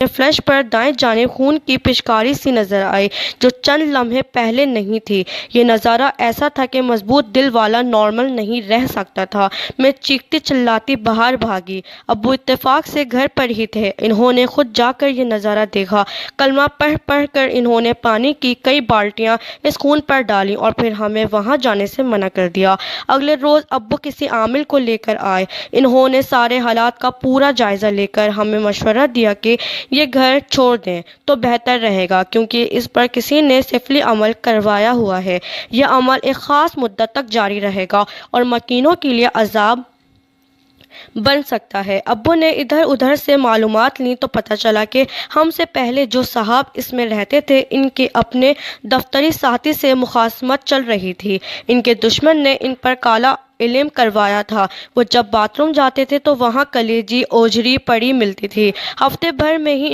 Flash पर दाएं जानिब खून की पिचकारी सी नजर आई जो चंद लम्हे पहले नहीं थी। ये नज़ारा ऐसा था कि मजबूत दिल वाला नॉर्मल नहीं रह सकता था। मैं चीखती चिल्लाती बाहर भागी। अब्बू इत्तेफाक से घर पर ही थे। इन्होंने खुद जाकर ये नज़ारा देखा। कलमा पढ़ पढ़ कर इन्होंने पानी की कई बाल्टियां इस खून पर डाली और फिर हमें वहां जाने से मना कर दिया। अगले रोज़ अब्बू किसी आमिल को लेकर आए। इन्होंने सारे हालात का पूरा जायज़ा लेकर हमें मशवरा दिया कि ये घर छोड़ दें तो बेहतर रहेगा, क्योंकि इस पर किसी ने सिफली अमल करवाया हुआ है। यह अमल एक ख़ास मुद्दत तक जारी रहेगा और मकीनों के लिए अजाब बन सकता है। अब्बू ने इधर उधर से मालूमात ली तो पता चला कि हमसे पहले जो साहब इसमें रहते थे, इनके अपने दफ्तरी साथी से मुखासमत चल रही थी। इनके दुश्मन ने इन पर काला इल्म करवाया था। वो जब बाथरूम जाते थे तो वहाँ कलेजी ओझरी पड़ी मिलती थी। हफ्ते भर में ही